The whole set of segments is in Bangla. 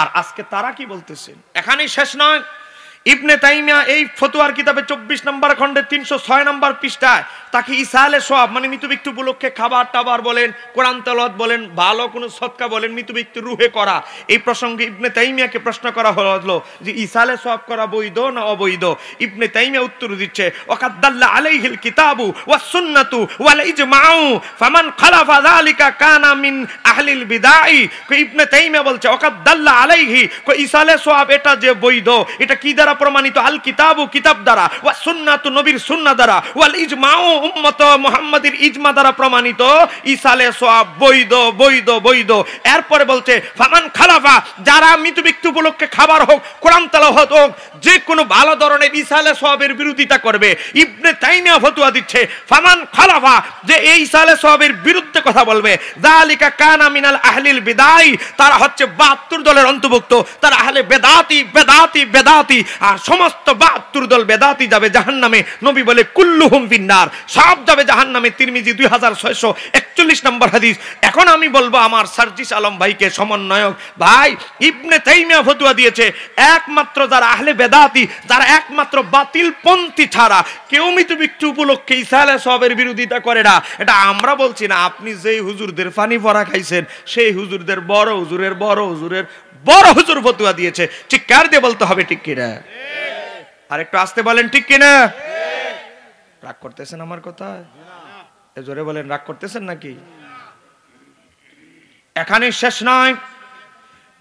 আর আজকে তারা কি বলতেছেন, এখানেই শেষ নয়। ইবনে তাইমিয়া এই ফতোয়ার কিতাবে 24 নম্বর খণ্ডে 306 নম্বর পৃষ্ঠায় তাকে ইসালে সওয়াব মানে মৃত ব্যক্তি উপলক্ষে খাবার টাবার বলেন, কোরআন তেলাওয়াত বলেন, ভালো কোনো সদকা বলেন, মৃত ব্যক্তি রুহে করা, এই প্রসঙ্গে ইবনে তাইমিয়াকে প্রশ্ন করা হলো যে ইসালে সওয়াব করা বৈধ না অবৈধ। ইবনে তাইমিয়া উত্তর দিচ্ছে, ওয়াকাদ দাল্লা আলাইহিল কিতাবু ওয়াস সুন্নাতু ওয়াল ইজমাউ ফামান খালাফা যালিকা কানা মিন আহলিল বিদাই। ইবনে তাইমিয়া বলছে ওয়াকাদ দাল্লা আলাইহি, ইসালে সওয়াব এটা যে বৈধ, এটা কি দ্বারা প্রমাণিত? আল কিতাবু কিতাব দ্বারা, ওয়া সুন্নাতু নবীর সুন্নাহ দ্বারা, ওয়াল ইজমাউ উম্মত মুহাম্মাদের ইজমা দ্বারা প্রমাণিত ইসালে সওয়াব বৈধ বৈধ বৈধ। এরপরে বলছে ফামান খালাফা, যারা মৃত ব্যক্তি উপলক্ষে খাবার হোক, কোরআন তেলাওয়াত হোক, যে কোনো ভালো ধরনের ইসালে সওয়াবের বিরোধিতা করবে, ইবনে তাইমিয়া ফতোয়া দিচ্ছে ফামান খালাফা, যে এই ইসালে সওয়াবের বিরুদ্ধে কথা বলবে, যালিকা কানা মিনাল আহলিল বিদাই, তারা হচ্ছে 72 দলের অন্তর্ভুক্ত, তারা আহলে বেদাতি বেদাতি বেদাতি। আর সমস্ত 72 দল বেদাতি যাবে জাহান্নামে। নবী বলে কুল্লুহুম ফিন্নার, সব যাবে জাহান্নামে। তিরমিজি 2641 নম্বর হাদিস। এখন আমি বলবো আমার সার্জিস আলম ভাইকে, সমন্বয়ক ভাই, ইবনে তাইমিয়া ফতোয়া দিয়েছে একমাত্র যারা আহলে বেদাতি, যারা একমাত্র বাতিল পন্থী ছাড়া কেউ মৃত ব্যক্তি উপলক্ষে ইসালে সওয়াবের বিরোধিতা করে না। এটা আমরা বলছি না, আপনি যেই হুজুরদের পানি পড়া খাইছেন সেই হুজুরদের বড় হুজুরের বড় হুজুর ফতোয়া দিয়েছে। ঠিক কার দিয়ে বলতে হবে, ঠিক কিনা? আর একটু আসতে বলেন, ঠিক কিনা? রাগ করতেছেন আমার কথা? জোরে বলেন, রাগ করতেছেন নাকি? এখানে শেষ নয়।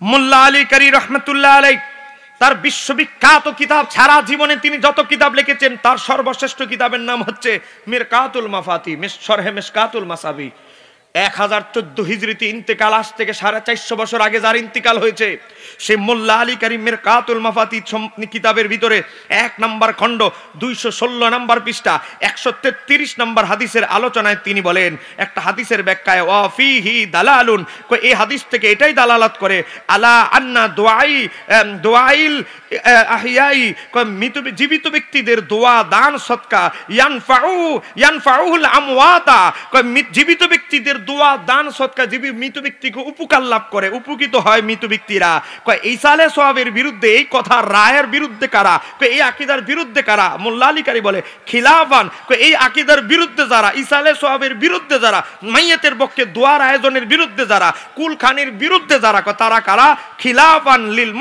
মোল্লা আলী কারি রহমতুল্লাহ আলাইহ তার বিশ্ববিখ্যাত কিতাব, সারা জীবনে তিনি যত কিতাব লিখেছেন তার সর্বশ্রেষ্ঠ কিতাবের নাম হচ্ছে মিরকাতুল মাফাতি শরহে মিশকাতুল মাসাবি। 1014 হিজরিতে ইন্তেকাল, আজ থেকে 450 বছর আগে যার ইন্তেকাল হয়েছে, সেই মোল্লা আলী কারীম মিরকাতুল মাফাতি কিতাবের ভিতরে 1 নম্বর খণ্ড 216 নম্বর পৃষ্ঠা 133 নম্বর হাদিসের আলোচনায় তিনি বলেন, একটা হাদিসের ব্যাখ্যায়, ওয়া ফিহি দালালুন, এই হাদিস থেকে এটাই দালালাত করে আলা আন্না দুআইল আহিয়াই, জীবিত ব্যক্তিদের দোয়া দান সদকা ইয়ানফাউল আমওয়াতা, জীবিত ব্যক্তিদের দোয়া দান সদকা মৃত ব্যক্তিকে উপকার লাভ করে, উপকৃত হয় মৃত ব্যক্তিরা। ইসালে সওয়াবের বিরুদ্ধে, এই কথা রায়ের বিরুদ্ধে কারা, এই আকীদার বিরুদ্ধে কারা? মোল্লা আলী কারী বলে খিলাফান, এই আকীদার বিরুদ্ধে যারা, ইসালে সওয়াবের বিরুদ্ধে যারা, মাইয়াতের পক্ষে দোয়ার আয়োজনের বিরুদ্ধে যারা, কুলখানির বিরুদ্ধে যারা, তারা কারা? খিলাফান লিল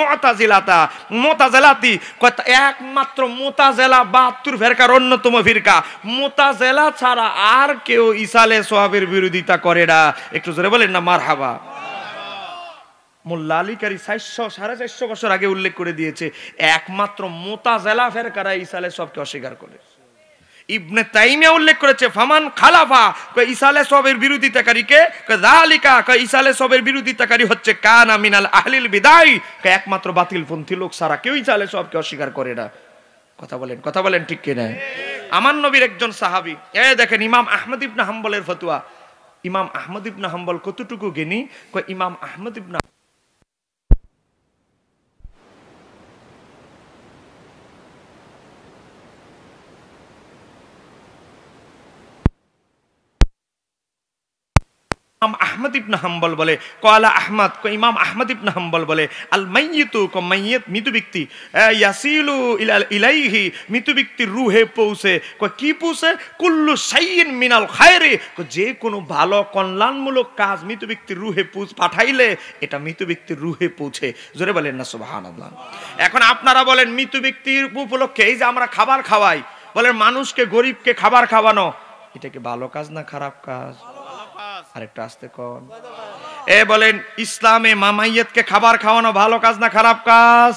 মুতাজিলাতি, একমাত্র মুতাজিলা 72 ফিরকার অন্যতম ফিরকা। মুতাজিলা ছাড়া আর কেউ ইসালে সওয়াবের বিরোধিতা করে না। একটু জোরে বলেন না মারহাবা। মোল্লা আলী কারী 450 বছর আগে উল্লেখ করে দিয়েছে একমাত্র মুতাজিলা ফিরকারা ইসালে সওয়াবকে অস্বীকার করে। ইবনে তাইমিয়া উল্লেখ করেছে ফামান খালাফা, ইসালে সওয়াবের বিরোধিতাকারীকে, যালিকা ইসালে সওয়াবের বিরোধিতাকারী হচ্ছে কানা মিনাল আহলিল বিদাই, একমাত্র বাতিলপন্থী লোক ছাড়া কেউ ইসালে সওয়াবকে অস্বীকার করে না। কথা বলেন ঠিক কিনা? আমার নবীর একজন সাহাবী, দেখেন ইমাম আহমদ ইবনে হাম্বলের ফতোয়া। ইমাম আহমদ ইবনে হাম্বল কতটুকু জ্ঞানী? ইমাম আহমদ ইবনে আহমদ ইবনে হাম্বল বলে, কলা আহমদ, ইমাম আহমদ ইবনে হাম্বল বলে, আল মাইয়িতু, মাইয়িত মৃত ব্যক্তি, ইয়াসিলু ইলাইহি, মৃত ব্যক্তির রুহে পৌঁছে। কি পৌঁছে? কুল্লু শাইইন মিনাল খায়রি, যে কোনো ভালো কল্যাণমূলক কাজ মৃত ব্যক্তির রুহে পাঠাইলে এটা মৃত ব্যক্তির রুহে পৌঁছে। জোরে বলেন না সুবহানাল্লাহ। এখন আপনারা বলেন মৃত ব্যক্তির উপলক্ষে এই যে আমরা খাবার খাওয়াই, বলেন মানুষকে, গরিবকে খাবার খাওয়ানো, এটা কি ভালো কাজ না খারাপ কাজ? আরেকটা আসতে কোন বলেন ইসলামে মামাইয়াতকে খাবার খাওয়ানো ভালো কাজ না খারাপ কাজ?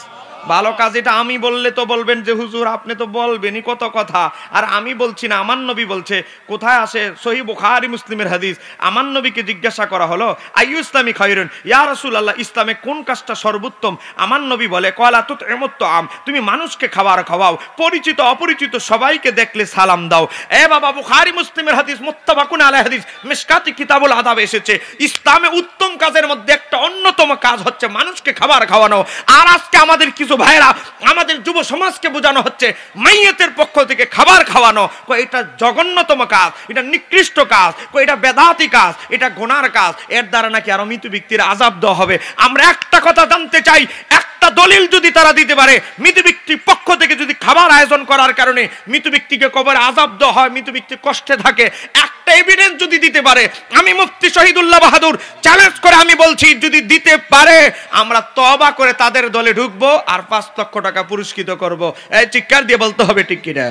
ভালো কাজ। এটা আমি বললে তো বলবেন যে হুজুর আপনি তো বলবেনই কত কথা, আর আমি বলছি না, আমার নবী বলছে। কোথায় আসে? সহিহ বুখারী মুসলিমের হাদিস। আমার নবীকে জিজ্ঞাসা করা হলো আইয়ু ইসলামি খায়রুন, ইয়া রাসূলুল্লাহ ইসলামে কোন কাজটা সর্বোত্তম? আমার নবী বলে কলা তুতইমুত তাআম, তুমি মানুষকে খাবার খাওয়াও, পরিচিত অপরিচিত সবাইকে দেখলে সালাম দাও। বাবা, বুখারী মুসলিমের হাদিস, মুত্তাফাকুন আলাইহি হাদিস, মিশকাত কিতাবুল আদাব এসেছে। ইসলামে উত্তম কাজের মধ্যে একটা অন্যতম কাজ হচ্ছে মানুষকে খাবার খাওয়ানো। আর আজকে আমাদের কিছু কিছু ভাইরা আমাদের যুব সমাজকে বোঝানো হচ্ছে মাইয়াতের পক্ষ থেকে খাবার খাওয়ানো, এটা জঘন্যতম কাজ, এটা নিকৃষ্ট কাজ, এটা বেদাতি কাজ, এটা গুনার কাজ, এর দ্বারা নাকি আরো মৃত ব্যক্তির আযাব দেওয়া হবে। আমরা একটা কথা জানতে চাই, একটা দলিল যদি তারা দিতে পারে মৃত ব্যক্তির পক্ষ থেকে যদি খাবার আয়োজন করার কারণে মৃত ব্যক্তিকে কবরে আযাব দেওয়া হয়, মৃত ব্যক্তি কষ্টে থাকে, একটা এভিডেন্স যদি দিতে পারে, আমি মুফতি শহীদুল্লাহ বাহাদুর চ্যালেঞ্জ করে আমি বলছি, যদি দিতে পারে আমরা তওবা করে তাদের দলে ঢুকবো আর 5 লক্ষ টাকা পুরস্কৃত করব। এই চিৎকার দিয়ে বলতে হবে ঠিক কিনা?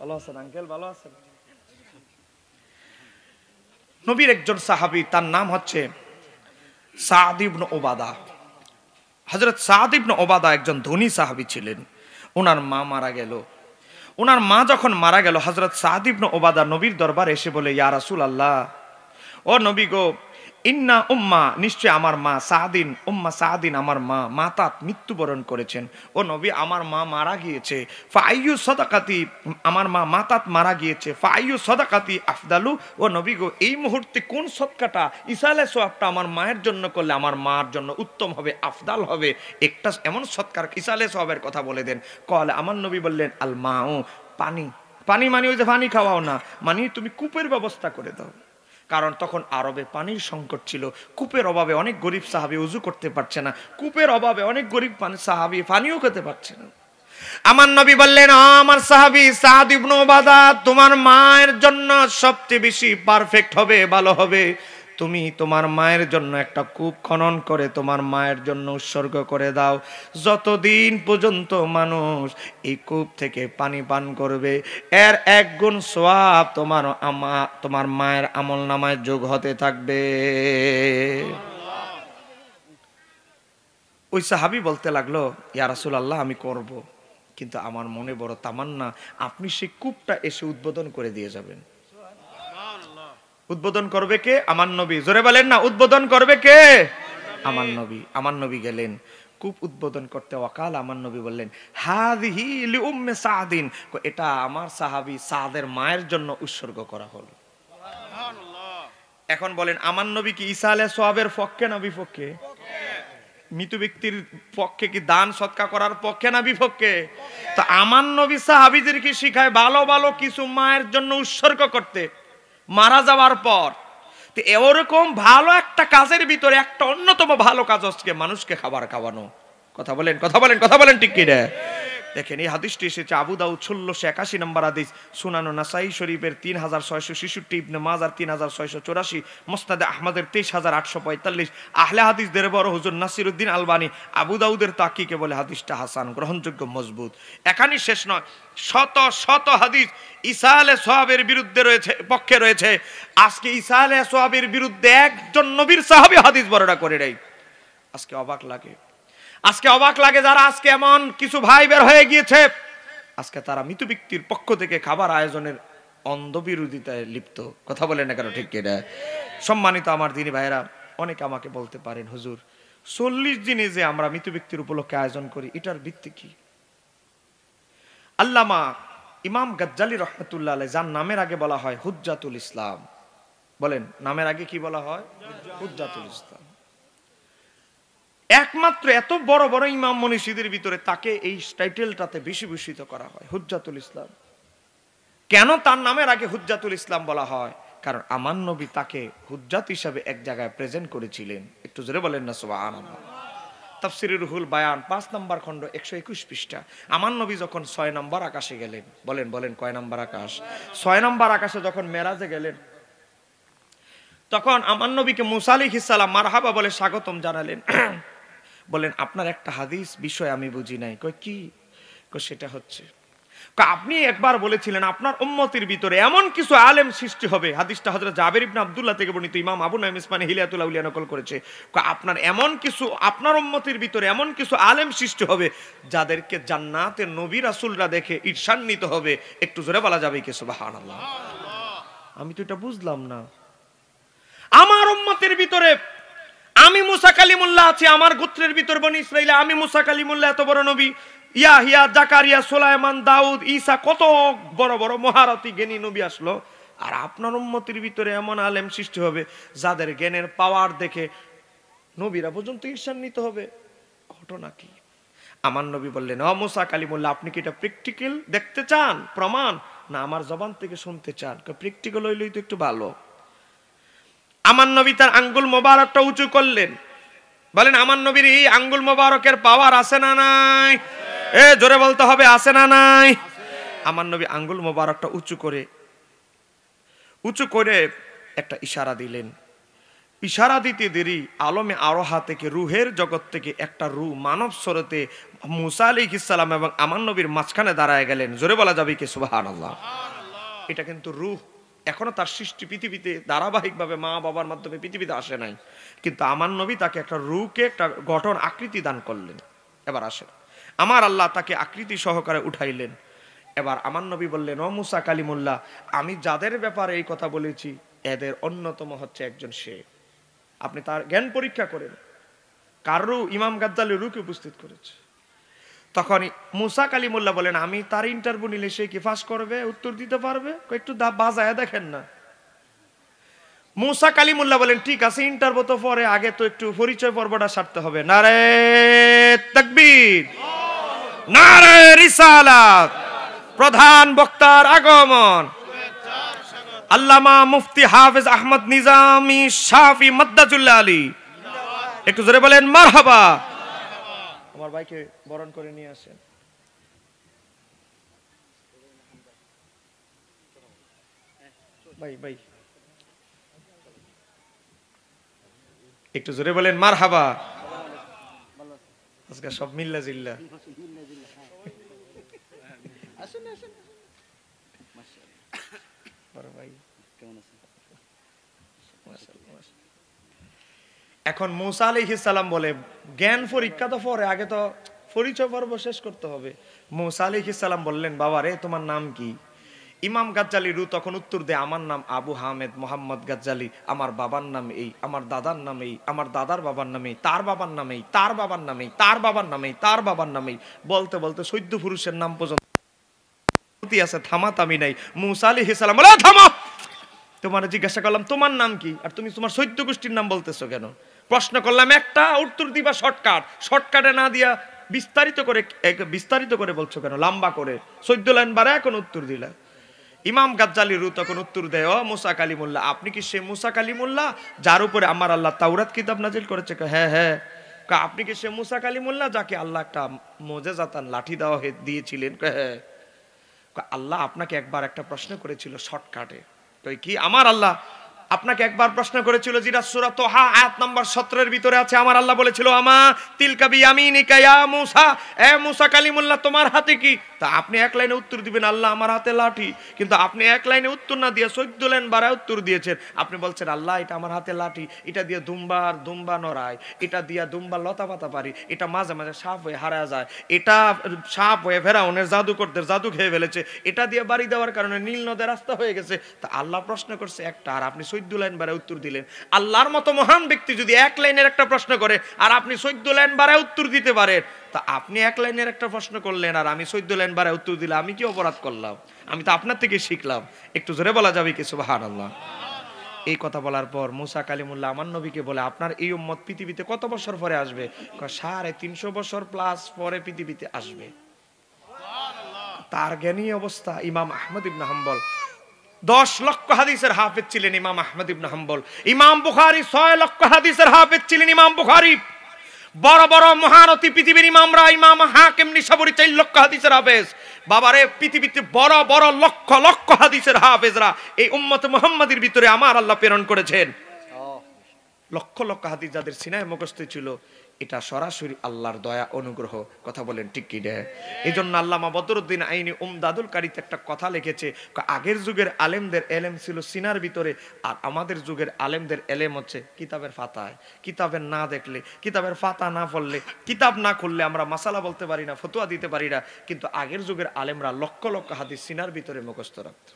ভালো আছেন আঙ্কেল? ভালো আছেন? নবীর একজন সাহাবী, তার নাম হচ্ছে সাদ ইবনে ওবাদা। হযরত সাদ ইবনে ওবাদা একজন ধনী সাহাবী ছিলেন। ওনার মা মারা গেল। ওনার মা যখন মারা গেল, হযরত সাদ ইবনে ওবাদা নবীর দরবারে এসে বলে, ইয়া রাসূলুল্লাহ, ও নবী গো, ইন্না উম্মা, নিশ্চয় আমার মা সাদিন, উম্মা সাদিন আমার মা মাতাত মৃত্যুবরণ করেছেন। ও নবী, আমার মা মারা গিয়েছে, ফাআইয়ু সাদাকাতি, আমার মা মাতাত মারা গিয়েছে, ফাআইয়ু সাদাকাতি আফদালু, ও নবী গো, এই মুহূর্তে কোন সদকাটা, ইসালে সওয়াবটা আমার মায়ের জন্য করলে আমার মার জন্য উত্তম হবে, আফদাল হবে, একটা এমন সদকার ইসালে সওয়াবের কথা বলে দেন। কলে আমার নবী বললেন, আল মাউ, পানি। পানি মানে ওই যে পানি খাওয়াও না, মানে তুমি কূপের ব্যবস্থা করে দাও। কারণ তখন আরবে পানির সংকট ছিল, কূপের অভাবে অনেক গরিব সাহাবী উযু করতে পারছে না, কূপের অভাবে অনেক গরিব সাহাবী পানিও খেতে পারছে না। আমার নবী বললেন, আমার সাহাবী সাদ ইবনে ওবাদা, তোমার মায়ের জন্য সবচেয়ে বেশি পারফেক্ট হবে, ভালো হবে, তুমি তোমার মায়ের জন্য একটা কূপ খনন করে তোমার মায়ের জন্য উৎসর্গ করে দাও। যতদিন পর্যন্ত মানুষ এই কূপ থেকে পানি পান করবে, এর 1 গুণ সওয়াব তোমার মায়ের আমলনামায় যোগ হতে থাকবে। ওই সাহাবী বলতে লাগলো, ইয়া রাসূলুল্লাহ, আমি করব, কিন্তু আমার মনে বড় তামান্না, আপনি সেই কূপটা এসে উদ্বোধন করে দিয়ে যাবেন। উদ্বোধন করবে কে? আমার নবী। জোরে বলেন না, উদ্বোধন করবে কে? আমার নবী। আমার নবী গেলেন কূপ উদ্বোধন করতে। ওয়াকাল, আমার নবী বললেন, হাযিহি লি উম্মি সাদিন, এটা আমার সাহাবী সাদের মায়ের জন্য উৎসর্গ করা হলো। এখন বলেন, আমার নবী কি ঈসা আলাইহিস সালামের পক্ষে না বিপক্ষে? মৃত ব্যক্তির পক্ষে কি দান সদকা করার পক্ষে না বিপক্ষে? তো আমার নবী সাহাবীদেরকে শিখায় ভালো ভালো কিছু মায়ের জন্য উৎসর্গ করতে মারা যাওয়ার পর। তো এরকম ভালো একটা কাজের ভিতরে একটা অন্যতম ভালো কাজ হচ্ছে মানুষকে খাবার খাওয়ানো। কথা বলেন, কথা বলেন, কথা বলেন ঠিক কি না? দেখেন, এই হাদিসটি এসেছে আবু দাউদ 1681 নম্বর হাদিস, সুনান নাসাই শরীফের 3666, ইবনে মাজার 3684, মুসনাদে আহমদের 23845, আহলে হাদিসদের বড় হুজুর নাসিরউদ্দিন আলবানী আবু দাউদের তাকিকে বলে হাদিসটা হাসান, গ্রহণযোগ্য, মজবুত। এখানেই শেষ নয়, শত শত হাদিস ঈসা আলাইহিস সালামের বিরুদ্ধে রয়েছে, পক্ষে রয়েছে। আজকে ঈসা আলাইহিস সালামের বিরুদ্ধে একজন নবীর সাহাবী হাদিস বর্ণনা করে নাই। আজকে অবাক লাগে, আজকে অবাক লাগে যারা আজকে এমন কিছু ভাই বের হয়ে গিয়েছে, আজকে তারা মৃত ব্যক্তির পক্ষ থেকে খাবার আয়োজনের অন্ধ বিরোধিতায় লিপ্ত। কথা বলেন না কেন ঠিক কিনা? সম্মানিত আমার দিনী ভাইরা, অনেকে আমাকে বলতে পারেন, হুজুর 40 দিনে যে আমরা মৃত ব্যক্তির উপলক্ষে আয়োজন করি, এটার ভিত্তি কি? আল্লামা ইমাম গাজ্জালী রহমাতুল্লাহ আলাইহি, যার নামের আগে বলা হয় হুজ্জাতুল ইসলাম, বলেন নামের আগে কি বলা হয়? হুজ্জাতুল ইসলাম। একমাত্র এত বড় বড় ইমাম মনীষীদের ভিতরে তাকে এই টাইটেলটাতে বেশি ভূষিত করা হয়, হুজ্জাতুল ইসলাম। কেন তার নামের আগে হুজ্জাতুল ইসলাম বলা হয়? কারণ আমার নবী তাকে হুজ্জাত হিসাবে এক জায়গায় প্রেজেন্ট করেছিলেন। একটু জোরে বলেন না সুবহানাল্লাহ। তাফসীরে রুহুল বায়ান 5 নম্বর খণ্ড 121 পৃষ্ঠা। আমার নবী যখন 6 নম্বর আকাশে গেলেন, বলেন বলেন কয় নম্বর আকাশ? 6 নম্বর আকাশে যখন মেরাজে গেলেন, তখন আমার নবীকে মুসা আলাইহিস সালাম মারহাবা বলে স্বাগতম জানালেন। বলেন, আপনার একটা হাদিস বিষয় আমি বুঝি নাই। কই কি? কই সেটা হচ্ছে, আপনি একবার বলেছিলেন আপনার উম্মতের ভিতরে এমন কিছু আলেম সৃষ্টি হবে। হাদিসটা হযরত জাবের ইবনে আব্দুল্লাহ থেকে বর্ণিত, ইমাম আবু নাঈম ইসমানী হিলিয়াতুল আউলিয়া নকল করেছে। আপনার এমন কিছু, আপনার উম্মতের ভিতরে এমন কিছু আলেম সৃষ্টি হবে যাদেরকে জান্নাতের নবী রাসূলরা দেখে ঈর্ষান্বিত হবে। একটু জোরে বলা যাবে কি সুবহানাল্লাহ? আমি তো এটা বুঝলাম না। আমার উম্মতের ভিতরে আমি মুসা কালিমুল্লাহ আছি, আমার গোত্রের ভিতর বনি ইসরাইলে আমি মুসা কালিমুল্লাহ এত বড় নবী, ইয়াহিয়া, জাকারিয়া, সুলাইমান, দাউদ, ঈসা কত বড় বড় মহারথী জ্ঞানী নবী আসলো, আর আপনার উম্মতের ভিতরে এমন আলেম সৃষ্টি হবে যাদের জ্ঞানের পাওয়ার দেখে নবীরা পর্যন্ত ঈর্ষান্বিত হবে। ঘটনা কি? আমার নবী বললেন, ও মুসা কালিমুল্লাহ, আপনি কি এটা প্র্যাকটিক্যাল দেখতে চান, প্রমাণ, না আমার জবান থেকে শুনতে চান? প্র্যাকটিক্যাল হইলেই তো একটু ভালো। আমার নবী তার আঙ্গুল মোবারকটা উঁচু করলেন, বলেন আমার নবীর এই আঙ্গুল মোবারকের পাওয়ার আছে না নাই? জোরে বলতে হবে, আছে না নাই? আমার নবী আঙ্গুল মোবারকটা উঁচু করে একটা ইশারা দিলেন। ইশারা দিতে দেরি আলমে আরোহা থেকে, রুহের জগৎ থেকে একটা রূহ মানব স্বরূপে মুসা আলাইহিস সালাম এবং আমার নবীর মাঝখানে দাঁড়ায় গেলেন। জোরে বলা যাবে কি সুবহানাল্লাহ? এটা কিন্তু রূহ, এখনো তার সৃষ্টি পৃথিবীতে ধারাবাহিকভাবে মা বাবার মাধ্যমে পৃথিবীতে আসে নাই, কিন্তু আমার নবী তাকে একটা রূহকে একটা গঠন আকৃতি দান করলেন। এবার আসেন, আমার আল্লাহ তাকে আকৃতি সহকারে উঠাইলেন। এবার আমার নবী বললেন, ও মুসা কালিমুল্লাহ, আমি যাদের ব্যাপারে এই কথা বলেছি এদের অন্যতম হচ্ছে একজন সে। আপনি তার জ্ঞান পরীক্ষা করেন। কার রূহ? ইমাম গাজ্জালী রূহকে উপস্থিত করেছে। তখন মুসা কালিমুল্লাহ বলেন, আমি তার ইন্টারভিউ নিলে সে কি পাস করবে, উত্তর দিতে পারবে? একটু বাজায় দেখেন না। মুসা কালিমুল্লাহ বলেন, ঠিক আছে, ইন্টারভিউ তো পরে, আগে তো একটু পরিচয় পর্বটা সারতে হবে। নারে তাকবীর, নারে রিসালাত, প্রধান বক্তার আগমন, আল্লামা মুফতি হাফেজ আহমদ নিজামী শাফি মাদ্দাজুল্লাহ আলী। একটু জোরে বলেন মারহাবা। আমার ভাইকে বরণ করে নিয়ে আসেন। ভাই একটু জোরে বলেন মারহাবা। আজকে সব মিল্লা জিল্লা। এখন মুসা আলাইহিস সালাম বলে, জ্ঞান পরীক্ষা তো পরে, আগে তো পরিচয় পর্ব শেষ করতে হবে। মুসা আলাইহিস সালাম বললেন, বাবা রে, তোমার নাম কি? ইমাম গাজ্জালী রু তখন উত্তর দেয়, আমার নাম আবু হামেদ মোহাম্মদ গাজ্জালী, আমার বাবার নাম এই, আমার দাদার নাম এই, আমার দাদার বাবার নাম এই, তার বাবার নাম এই, তার বাবার নাম এই, তার বাবার নাম এই, তার বাবার নাম এই, বলতে বলতে 14 পুরুষের নাম পর্যন্ত আছে, থামাতামি নাই। মুসা আলাইহিস সালাম বলে, থামো, তোমার জিজ্ঞাসা করলাম তোমার নাম কি, আর তুমি তোমার 14 গোষ্ঠীর নাম বলতেছো কেন? প্রশ্ন করলাম একটা, উত্তর দিবা শর্টকাটে না দিয়া বিস্তারিত করে বলছো কেন, লম্বা করে 14 লাইন বারে এখন উত্তর দিলা। ইমাম গাজ্জালী রু তখন উত্তর দেয়, ও মুসা কালিমুল্লাহ, আপনি কি সে মুসা কালিমুল্লাহ যার উপরে আমার আল্লাহ তাওরাত কিতাব নাজিল করেছে? হ্যাঁ। আপনি কি সে মুসা কালিমুল্লাহ যাকে আল্লাহ একটা মুজিজাতান লাঠি দেওয়া দিয়েছিলেন? হ্যাঁ। আল্লাহ আপনাকে একবার একটা প্রশ্ন করেছিল শর্টকাটে। কি? আমার আল্লাহ আপনাকে একবার প্রশ্ন করেছিল, যেটা সূরা তোহা আয়াত নাম্বার 17 এর ভিতরে আছে। আমার আল্লাহ বলেছিল, আমা তিলকা বিয়ামিনিকা ইয়া মূসা, এ মূসা কালিমুল্লাহ তোমার হাতে কি? তা আপনি এক লাইনে উত্তর দিবেন, আল্লাহ আমার হাতে লাঠি। কিন্তু আপনি এক লাইনে উত্তর না দিয়ে 14 লাইন বাড়ায় উত্তর দিয়েছেন। আপনি বলছেন, আল্লাহ এটা আমার হাতে লাঠি, এটা দিয়ে দুম্বা নড়ায়, এটা দিয়ে দুম্বা লতা পাতা পারি, এটা মাঝে মাঝে সাপ হয়ে হারা যায়, এটা সাপ হয়ে ফেরাউনের জাদুকরদের জাদু খেয়ে ফেলেছে, এটা দিয়ে বাড়ি দেওয়ার কারণে নীল নদের রাস্তা হয়ে গেছে। তা আল্লাহ প্রশ্ন করছে একটা, আর আপনি 14 লাইন বাড়ায় উত্তর দিলেন। আল্লাহর মতো মহান ব্যক্তি যদি এক লাইনের একটা প্রশ্ন করে আর আপনি 14 লাইন বাড়ায় উত্তর দিতে পারেন, তা আপনি এক লাইনের একটা প্রশ্ন করলেন আর আমি 14 লাইন বাড়ায় উত্তর দিলাম, আমি কি অপরাধ করলাম? আমি তো আপনার থেকে শিখলাম। একটু জোরে বলা যাবে কি সুবহানাল্লাহ? এই কথা বলার পর মুসা কালিমুল্লাহ আমার নবীকে বলে, আপনার এই উম্মত পৃথিবীতে কত বছর পরে আসবে? 350 বছর প্লাস পরে পৃথিবীতে আসবে। তার জ্ঞানী অবস্থা। ইমাম আহমদ ইবনে হাম্বল 10 লক্ষ হাদিসের হাফেজ ছিলেন ইমাম আহমদ ইবনে হাম্বল। ইমাম বুখারী 6 লক্ষ হাদিসের হাফেজ ছিলেন ইমাম বুখারী। বড় বড় মহারথী পৃথিবীর ইমামরা, ইমাম হাকিম নিসাবুরি 4 লক্ষ হাদিসের হাফেজ। বাবারে, পৃথিবীতে বড় বড় লক্ষ লক্ষ হাদিসের হাফেজরা এই উম্মত মুহাম্মাদির ভিতরে আমার আল্লাহ প্রেরণ করেছেন। লক্ষ লক্ষ হাদিস যাদের সিনায় মুখস্থ ছিল, এটা সরাসরি আল্লাহর দয়া অনুগ্রহ। কথা বলেন ঠিক কি? এই জন্য আল্লামা বদরুদ্দিন আইনি উমদাদুল কারীতে একটা কথা লিখেছে, আগের যুগের আলেমদের এলেম ছিল সিনার ভিতরে, আর আমাদের যুগের আলেমদের এলেম হচ্ছে কিতাবের পাতায়। কিতাবের না দেখলে, কিতাবের পাতা না পড়লে, কিতাব না খুললে আমরা মাসালা বলতে পারি না, ফতোয়া দিতে পারি না। কিন্তু আগের যুগের আলেমরা লক্ষ লক্ষ হাদিস সিনার ভিতরে মুখস্থ রাখত।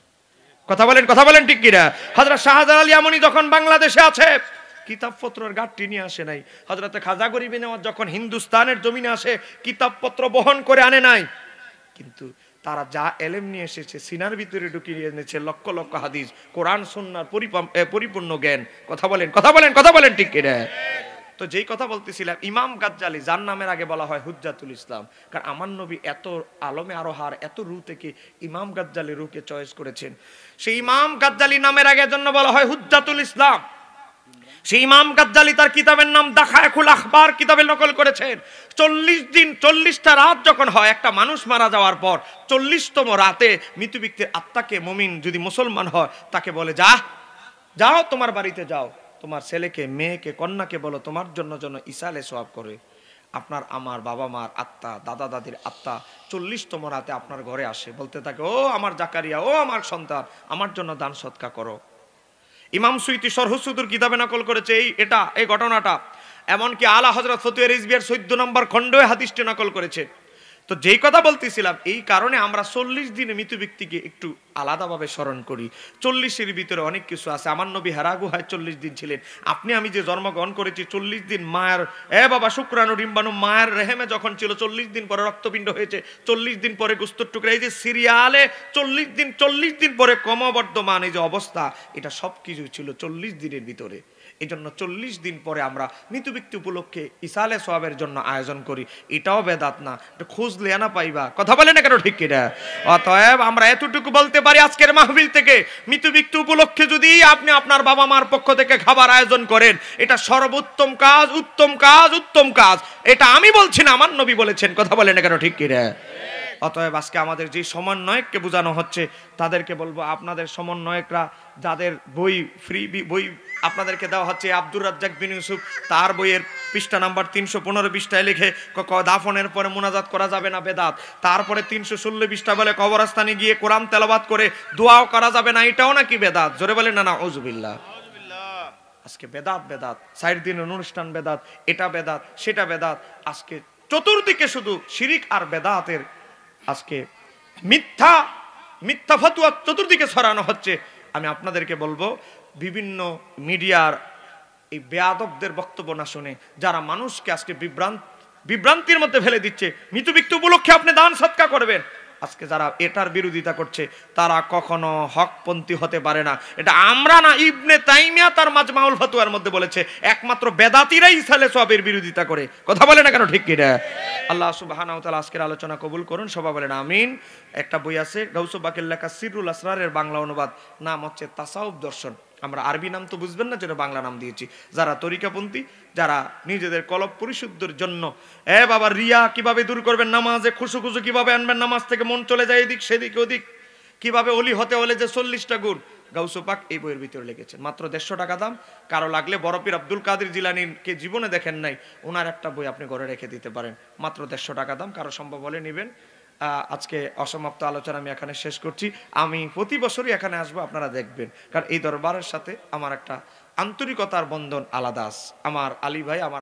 কথা বলেন ঠিক কিনা? হযরত শাহজালাল ইয়ামানি যখন বাংলাদেশে আছে কিতাবপত্রের গাঁটটি নিয়ে আসে নাই। হযরত খাজা গরিব নেওয়াজ যখন হিন্দুস্তানের জমিনে আসে কিতাবপত্র বহন করে আনে নাই, কিন্তু তারা যা এলেম নিয়ে এসেছে সিনার ভিতরে ঢুকিয়ে এনেছে লক্ষ লক্ষ হাদিস, কোরআন সুন্নাহর পরিপূর্ণ জ্ঞান। কথা বলেন ঠিক কিনা? তো যেই কথা বলতেছিলাম, ইমাম গাজ্জালি যার নামের আগে বলা হয় হুজ্জাতুল ইসলাম, কারণ আমার নবী এত আলমে আরোহার এত রু থেকে ইমাম গাজ্জালি রুকে চয়েস করেছেন। সেই ইমাম গাজ্জালি নামের আগে জন্য বলা হয় হুজ্জাতুল ইসলাম। সেই ইমাম গাজ্জালি তার কিতাবের নাম দাখায়েকুল আখবার কিতাবে নকল করেছেন। 40 দিন 40টা রাত যখন হয় একটা মানুষ মারা যাওয়ার পর, 40তম রাতে মৃত ব্যক্তির আত্মাকে, মুমিন যদি মুসলমান হয় তাকে বলে যাও তোমার বাড়িতে যাও, তোমার ছেলেকে, মেয়েকে, কন্যাকে বলো তোমার জন্য ইসালে সওয়াব করে। আপনার আমার বাবা মার আত্মা, দাদা দাদির আত্মা 40তম রাতে আপনার ঘরে আসে, বলতে থাকে, ও আমার জাকারিয়া, ও আমার সন্তান, আমার জন্য দান সদকা করো। ইমাম সুয়ুতি শরহ সুদুর কিতাবে নকল করেছে এই ঘটনাটা। এমনকি আলা হযরত ফতুয়া রিজভিয়ার 14 নম্বর খণ্ডে হাদিসটি নকল করেছে। তো যেই কথা বলতেছিলাম, এই কারণে আমরা 40 দিনে মৃত ব্যক্তিকে একটু আলাদাভাবে স্মরণ করি। 40-এর ভিতরে অনেক কিছু আছে। আমার নবী হেরা গুহায় 40 দিন ছিলেন। আপনি আমি যে জন্মগ্রহণ করেছি 40 দিন মায়ের বাবা শুক্রাণু ডিম্বাণু মায়ের রেহেমে যখন ছিল, 40 দিন পরে রক্তপিণ্ড হয়েছে, 40 দিন পরে গোস্তের টুকরা, এই যে সিরিয়ালে 40 দিন পরে ক্রমবর্ধমান এই যে অবস্থা, এটা সব কিছু ছিল 40 দিনের ভিতরে। এই জন্য 40 দিন পরে আমরা মৃত ব্যক্তি উপলক্ষে ইসালে সওয়াবের জন্য আয়োজন করি। এটাও বেদাত না, এটা খুঁজলে না পাইবা। কথা বলে না কেন ঠিক কিনা? অতএব আমরা এতটুকু বলতে পারি আজকের মাহফিল থেকে, মৃত ব্যক্তি উপলক্ষে যদি আপনি আপনার বাবা মার পক্ষ থেকে খাবার আয়োজন করেন, এটা সর্বোত্তম কাজ, উত্তম কাজ। এটা আমি বলছি না, আমার নবী বলেছেন। কথা বলে না কেন ঠিক কিনা? অতএব আজকে আমাদের যে সমন্বয়ককে বোঝানো হচ্ছে তাদেরকে বলবো, আপনাদের সমন্বয়করা যাদের বই ফ্রি বই আপনাদেরকে দেওয়া হচ্ছে, আব্দুর রাজ্জাক বিন ইউসুফ, তার বইয়ের পৃষ্ঠা নাম্বার 315 পৃষ্ঠায় লিখে দাফনের পরে মুনাজাত করা যাবে না, বেদাত। তারপরে 316 পৃষ্ঠা বলে কবরস্থানে গিয়ে কোরআন তেলাওয়াত করে দোয়াও করা যাবে না, এটাও নাকি বেদাত। জোরে বলেন না নাউজুবিল্লাহ। আজকে বেদাত 60 দিনের অনুষ্ঠান বেদাত, এটা বেদাত, সেটা বেদাত। আজকে চতুর্দিকে শুধু শিরিক আর বেদাতের আজকে মিথ্যা ফতোয়া চতুর্দিকে ছড়ানো হচ্ছে। আমি আপনাদেরকে বলবো, বিভিন্ন মিডিয়ার এই বেয়াদবদের বক্তব্য না শুনে যারা মানুষকে আজকে বিভ্রান্তির মধ্যে ফেলে দিচ্ছে, মৃত ব্যক্তি উপলক্ষে আপনি দান সদকা করবেন, আজকে যারা এটার বিরোধিতা করছে তারা কখনো হকপন্থী হতে পারে না। এটা আমরা না, ইবনে তাইমিয়া তার মাজমাউল ফতোয়ার মধ্যে বলেছে, একমাত্র বেদাতিরাই ইসালে সওয়াবের বিরোধিতা করে। কথা বলে না কেন ঠিক কি না? আল্লাহ সুবহানাহু ওয়া তাআলা আজকের আলোচনা কবুল করুন, সবাই বলেন আমিন। একটা বই আছে গাউসুল বাকের লেখা সিররুল আসরারের বাংলা অনুবাদ, নাম হচ্ছে তাসাউফ দর্শন। আমরা আরবি নাম তো বুঝবেন না, যেটা বাংলা নাম দিয়েছি। যারা তরিকাপন্থী, যারা নিজেদের কলব পরিশুদ্ধের জন্য বাবা রিয়া কিভাবে দূর করবেন, নামাজে খুশু কিভাবে আনবেন, নামাজ থেকে মন চলে যায় এদিক সেদিক ওদিক, কিভাবে ওলি হতে হলে যে 40টা গুণ, গাউসুল পাক এই বইয়ের ভিতরে লিখেছেন। মাত্র 150 টাকা দাম। কারো লাগলে বড় পীর আব্দুল কাদের জিলানীকে জীবনে দেখেন নাই, ওনার একটা বই আপনি ঘরে রেখে দিতে পারেন। মাত্র 150 টাকা দাম। কারো সম্ভব হলে নেবেন। আজকে অসমাপ্ত আলোচনা আমি এখানে শেষ করছি। আমি প্রতি বছরই এখানে আসবো, আপনারা দেখবেন, কারণ এই দরবারের সাথে আমার একটা আন্তরিকতার বন্ধন আলাদা আছে। আমার আলী ভাই, আমার